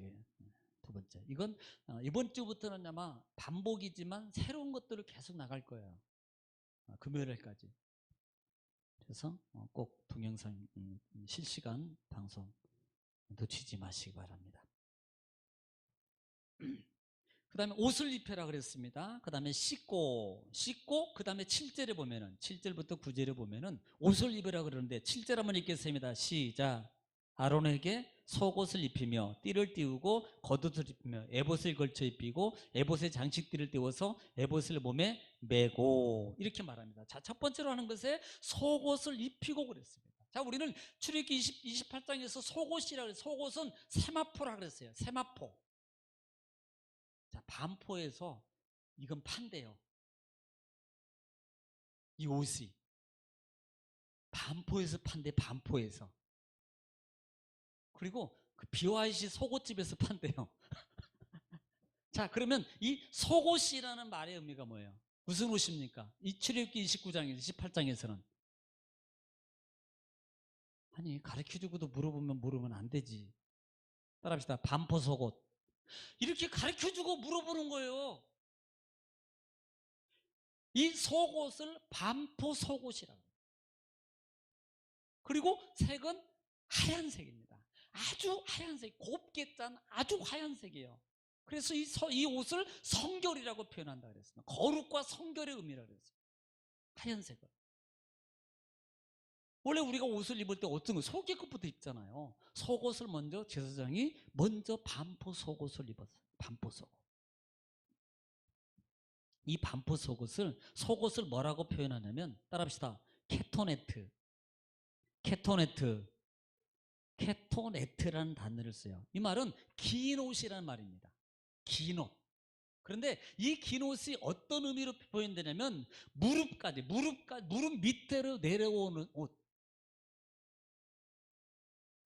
이건 이번 주부터는 아마 반복이지만 새로운 것들을 계속 나갈 거예요. 금요일까지. 그래서 꼭 동영상 실시간 방송 놓치지 마시기 바랍니다. 그 다음에 옷을 입혀라 그랬습니다. 그 다음에 씻고, 그 다음에 7절에 보면은, 7절부터 9절에 보면은 옷을 입으라 그러는데 7절 한번 읽겠습니다. 시작. 아론에게 속옷을 입히며 띠를 띄우고 겉옷을 입히며 에봇을 걸쳐 입히고 에봇의 장식띠를 띄워서 에봇을 몸에 메고 이렇게 말합니다. 자, 첫 번째로 하는 것에 속옷을 입히고 그랬습니다. 자, 우리는 출애굽기 28장에서 속옷이라 그랬어요. 속옷은 세마포라 그랬어요. 세마포. 자, 반포에서 이건 판대요. 이 옷이 반포에서 판대, 반포에서. 그리고 그 BYC 속옷집에서 판대요. 자, 그러면 이 속옷이라는 말의 의미가 뭐예요? 무슨 옷입니까? 이 출애굽기 29장에서 28장에서는 아니 가르쳐주고도 물어보면 안 되지. 따라합시다. 반포 속옷. 이렇게 가르쳐주고 물어보는 거예요. 이 속옷을 반포 속옷이라고. 그리고 색은 하얀색입니다. 아주 하얀색, 곱게 짠 아주 하얀색이에요. 그래서 이 옷을 성결이라고 표현한다 그랬습니다. 거룩과 성결의 의미라고 그랬어요. 하얀색을. 원래 우리가 옷을 입을 때 어떤 거 속의 것부터 입잖아요. 속옷을 먼저 제사장이 먼저 반포 속옷을 입었어요. 반포 속옷. 이 반포 속옷을 뭐라고 표현하냐면 따라합시다. 케토네트. 케토네트라는 단어를 써요. 이 말은 긴 옷이라는 말입니다. 긴 옷. 그런데 이 긴 옷이 어떤 의미로 표현되냐면 무릎 밑으로 내려오는 옷.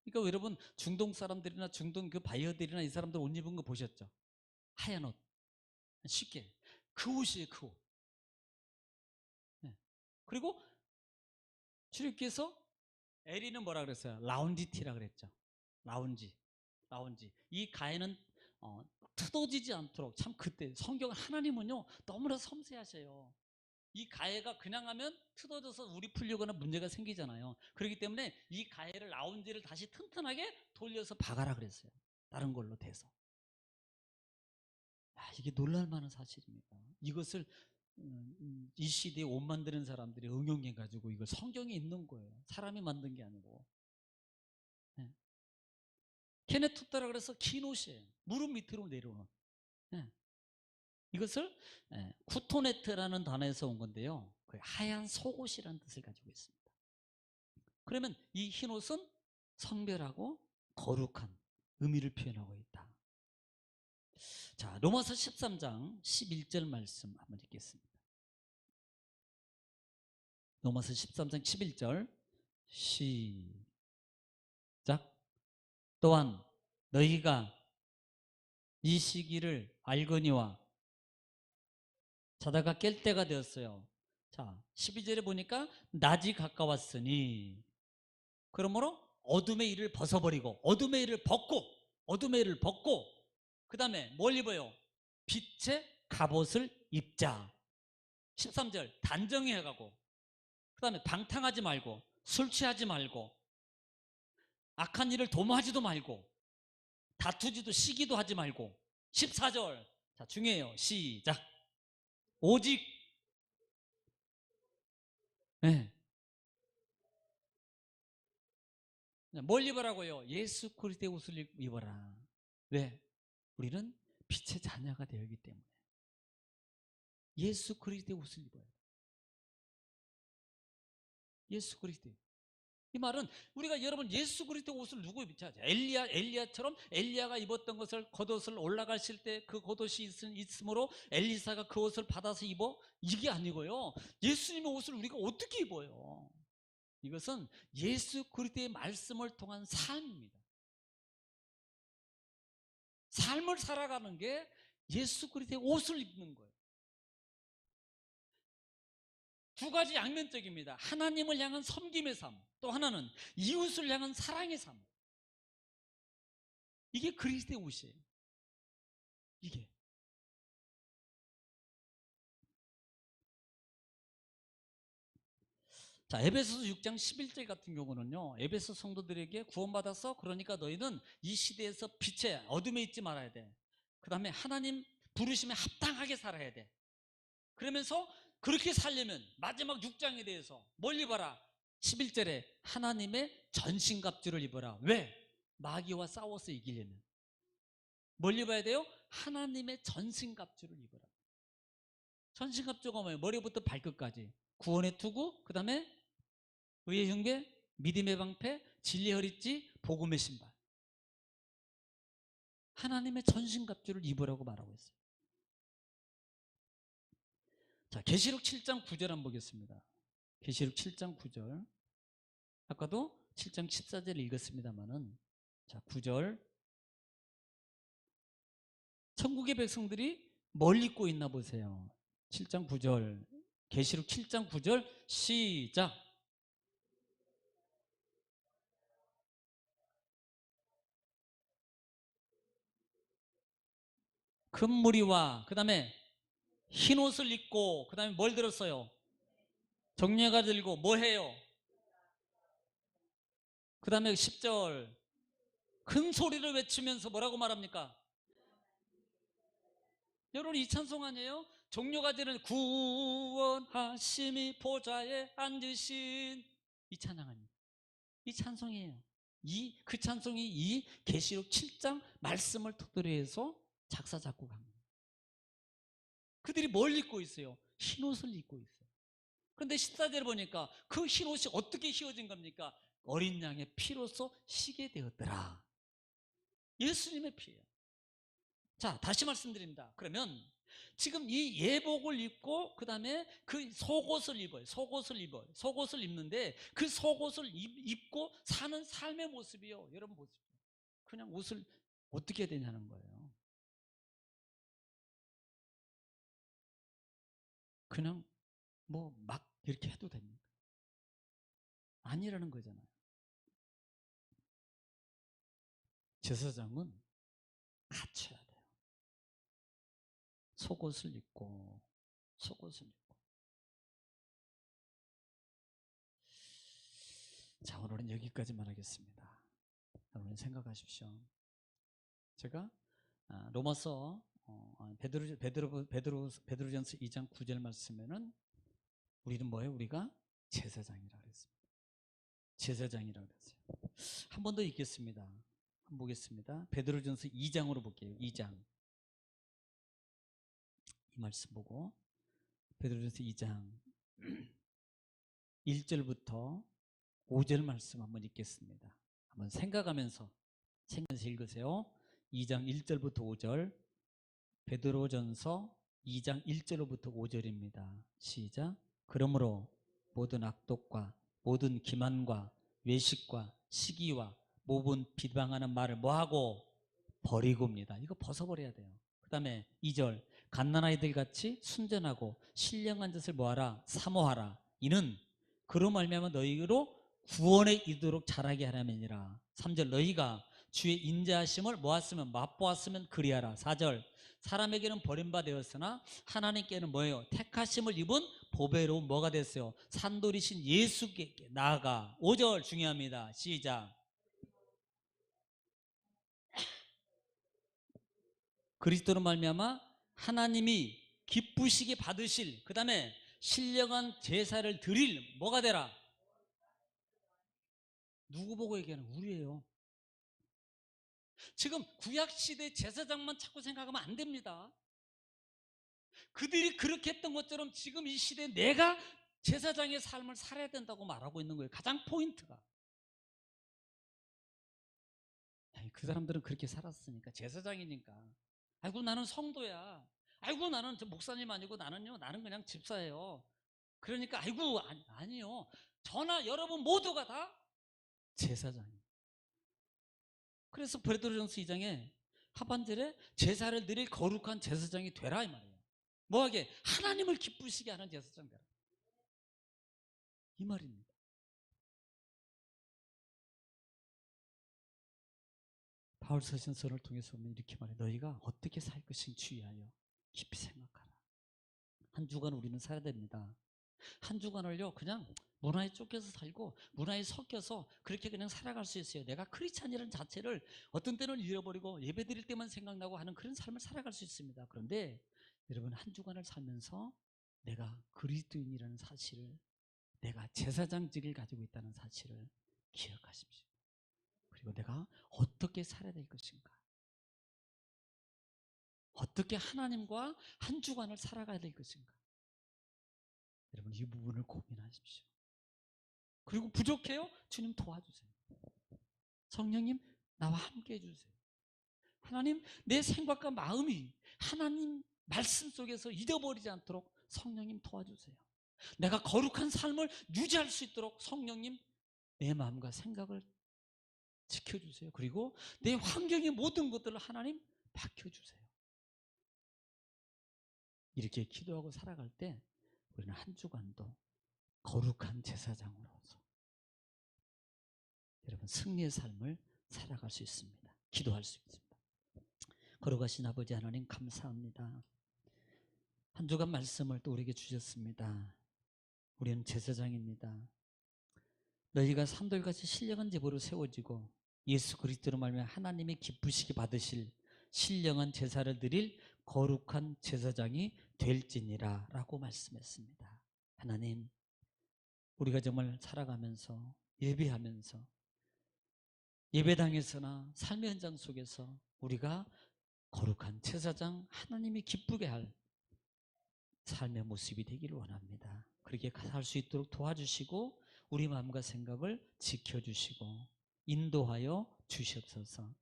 그러니까 여러분 중동 사람들이나 중동 그 바이어들이나 이 사람들 옷 입은 거 보셨죠? 하얀 옷. 쉽게. 그 옷이에요, 그 옷. 네. 그리고 출애굽기에서 에리는 뭐라 그랬어요? 라운지티라 그랬죠. 라운지. 이 가해는 트어지지 않도록 참 그때 성경 하나님은요 너무나 섬세하셔요. 이 가해가 그냥 하면 트어져서 우리 풀리거나 문제가 생기잖아요. 그렇기 때문에 이 가해를 라운지를 다시 튼튼하게 돌려서 박아라 그랬어요. 다른 걸로 대서. 이게 놀랄만한 사실입니다. 이것을 이 시대에 옷 만드는 사람들이 응용해 가지고 이걸 성경에 있는 거예요. 사람이 만든 게 아니고. 네. 케네토다라 그래서 긴 옷이에요. 무릎 밑으로 내려오는. 네. 이것을 쿠토네트라는 단어에서 온 건데요. 하얀 속옷이라는 뜻을 가지고 있습니다. 그러면 이 흰 옷은 성별하고 거룩한 의미를 표현하고 있다. 자, 로마서 13장 11절 말씀 한번 읽겠습니다. 로마서 13장 11절 시작. 또한 너희가 이 시기를 알거니와 자다가 깰 때가 되었어요. 자, 12절에 보니까 낮이 가까웠으니 그러므로 어둠의 일을 벗어버리고 어둠의 일을 벗고 그 다음에 뭘 입어요? 빛의 갑옷을 입자. 13절 단정히 해가고 그 다음에 방탕하지 말고 술 취하지 말고 악한 일을 도모하지도 말고 다투지도 시기도 하지 말고 14절 자 중요해요. 시작. 오직 네. 뭘 입으라고요? 예수 그리스도의 옷을 입어라. 왜? 우리는 빛의 자녀가 되었기 때문에 예수 그리스도의 옷을 입어야 돼. 예수 그리스도. 이 말은 우리가 여러분 예수 그리스도 옷을 누구 입자? 엘리야처럼 엘리야가 입었던 것을 겉옷을 올라가실 때 그 겉옷이 있으므로 엘리사가 그 옷을 받아서 입어? 이게 아니고요. 예수님의 옷을 우리가 어떻게 입어요? 이것은 예수 그리스도의 말씀을 통한 삶입니다. 삶을 살아가는 게 예수 그리스도의 옷을 입는 거예요. 두 가지 양면적입니다. 하나님을 향한 섬김의 삶, 또 하나는 이웃을 향한 사랑의 삶. 이게 그리스도의 옷이에요. 이게. 자, 에베소서 6장 11절 같은 경우는요, 에베소 성도들에게 구원받아서 그러니까 너희는 이 시대에서 빛에 어둠에 있지 말아야 돼. 그 다음에 하나님 부르심에 합당하게 살아야 돼. 그러면서 그렇게 살려면 마지막 6장에 대해서 뭘 입어라? 11절에 하나님의 전신갑주를 입어라. 왜? 마귀와 싸워서 이기려면. 뭘 입어야 돼요? 하나님의 전신갑주를 입어라. 전신갑주가 뭐예요? 머리부터 발끝까지. 구원의 투구, 그 다음에 의의 흉배, 믿음의 방패, 진리의 허리띠, 복음의 신발. 하나님의 전신갑주를 입으라고 말하고 있어요. 자, 계시록 7장 9절 한번 보겠습니다. 계시록 7장 9절. 아까도 7장 14절 읽었습니다만은, 자, 9절. 천국의 백성들이 뭘 입고 있나 보세요. 7장 9절. 계시록 7장 9절 시작. 금무리와 그 다음에 흰 옷을 입고 그 다음에 뭘 들었어요? 정예가 들고 뭐 해요? 그 다음에 10절 큰 소리를 외치면서 뭐라고 말합니까? 여러분 이 찬송 아니에요? 종려가 되는 구원하심이 보좌에 앉으신 이 찬양 아닙니까? 이 찬송이에요. 그 찬송이 이 계시록 7장 말씀을 토대로 해서 작사 작곡한 거예요. 그들이 뭘 입고 있어요? 흰 옷을 입고 있어요. 그런데 14절에 보니까 그 흰 옷이 어떻게 휘어진 겁니까? 어린 양의 피로써 시게 되었더라. 예수님의 피예요. 자, 다시 말씀드립니다. 그러면 지금 이 예복을 입고 그 다음에 그 속옷을 입어요. 속옷을 입는데 그 속옷을 입고 사는 삶의 모습이요. 여러분 보십시오. 그냥 옷을 어떻게 해야 되냐는 거예요. 그냥 뭐 막 이렇게 해도 됩니까? 아니라는 거잖아요. 제사장은 갖춰야 돼요. 속옷을 입고 속옷을 입고. 자, 오늘은 여기까지만 하겠습니다. 여러분 생각하십시오. 제가 로마서 베드로전서 2장 9절 말씀에는 우리는 뭐예요? 우리가 제사장이라고 그랬습니다. 제사장이라고 그랬어요. 한 번 더 읽겠습니다. 한번 보겠습니다. 베드로전서 2장으로 볼게요. 2장. 이 말씀 보고 베드로전서 2장 1절부터 5절 말씀 한번 읽겠습니다. 한번 생각하면서 읽으세요. 2장 1절부터 5절 베드로전서 2장 1절부터 5절입니다. 시작. 그러므로 모든 악독과 모든 기만과 외식과 시기와 모든 비방하는 말을 뭐하고 버리고입니다. 이거 벗어버려야 돼요. 그 다음에 2절 갓난아이들 같이 순전하고 신령한 짓을 뭐하라? 사모하라. 이는 그로 말미암아 너희로 구원에 이르도록 자라게 하라면이라. 3절 너희가 주의 인자하심을 모았으면 맛보았으면 그리하라. 4절 사람에게는 버림받았으나 하나님께는 뭐예요? 택하심을 입은 보배로운 뭐가 됐어요? 산돌이신 예수께 나아가. 5절 중요합니다. 시작. 그리스도로 말미암아 하나님이 기쁘시게 받으실 그 다음에 신령한 제사를 드릴 뭐가 되라? 누구 보고 얘기하는? 우리예요. 지금 구약시대 제사장만 자꾸 생각하면 안 됩니다. 그들이 그렇게 했던 것처럼 지금 이 시대에 내가 제사장의 삶을 살아야 된다고 말하고 있는 거예요. 가장 포인트가. 그 사람들은 그렇게 살았으니까 제사장이니까. 아이고 나는 성도야. 아이고 나는 목사님 아니고 나는 그냥 집사예요. 그러니까 아이고 아니요. 저나 여러분 모두가 다 제사장이에요. 그래서 베드로전서 2장에 하반절에 제사를 드릴 거룩한 제사장이 되라 이 말이에요. 뭐하게? 하나님을 기쁘시게 하는 제사장 되라 이 말입니다. 바울 서신서를 통해서 보면 이렇게 말해. 너희가 어떻게 살 것인지 주의하여 깊이 생각하라. 한 주간 우리는 살아야 됩니다. 한 주간을요 그냥 문화에 쫓겨서 살고 문화에 섞여서 그렇게 그냥 살아갈 수 있어요. 내가 크리스찬이라는 자체를 어떤 때는 잃어버리고 예배 드릴 때만 생각나고 하는 그런 삶을 살아갈 수 있습니다. 그런데 여러분 한 주간을 살면서 내가 그리스도인이라는 사실을, 내가 제사장직을 가지고 있다는 사실을 기억하십시오. 그리고 내가 어떻게 살아야 될 것인가, 어떻게 하나님과 한 주간을 살아가야 될 것인가, 여러분 이 부분을 고민하십시오. 그리고 부족해요? 주님 도와주세요. 성령님 나와 함께 해주세요. 하나님 내 생각과 마음이 하나님 말씀 속에서 잊어버리지 않도록 성령님 도와주세요. 내가 거룩한 삶을 유지할 수 있도록 성령님 내 마음과 생각을 지켜주세요. 그리고 내 환경의 모든 것들을 하나님 맡겨주세요. 이렇게 기도하고 살아갈 때 우리는 한 주간도 거룩한 제사장으로서 여러분 승리의 삶을 살아갈 수 있습니다. 기도할 수 있습니다. 거룩하신 아버지 하나님 감사합니다. 한 주간 말씀을 또 우리에게 주셨습니다. 우리는 제사장입니다. 너희가 산돌같이 신령한 제보로 세워지고 예수 그리스도로 말미암아 하나님이 기쁘시게 받으실 신령한 제사를 드릴 거룩한 제사장이 될지니라 라고 말씀했습니다. 하나님 우리가 정말 살아가면서 예배하면서 예배당에서나 삶의 현장 속에서 우리가 거룩한 제사장 하나님이 기쁘게 할 삶의 모습이 되기를 원합니다. 그렇게 살 수 있도록 도와주시고 우리 마음과 생각을 지켜주시고 인도하여 주시옵소서.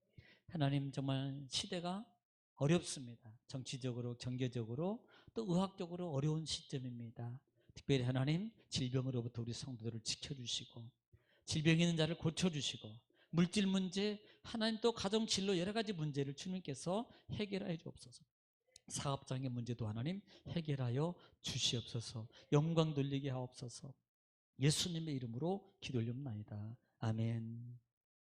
하나님 정말 시대가 어렵습니다. 정치적으로 경제적으로 또 의학적으로 어려운 시점입니다. 특별히 하나님 질병으로부터 우리 성도들을 지켜주시고 질병 있는 자를 고쳐주시고 물질 문제 하나님 또 가정 진로 여러 가지 문제를 주님께서 해결하여 주옵소서. 사업장의 문제도 하나님 해결하여 주시옵소서. 영광 돌리게 하옵소서. 예수님의 이름으로 기도 올립나이다. 아멘.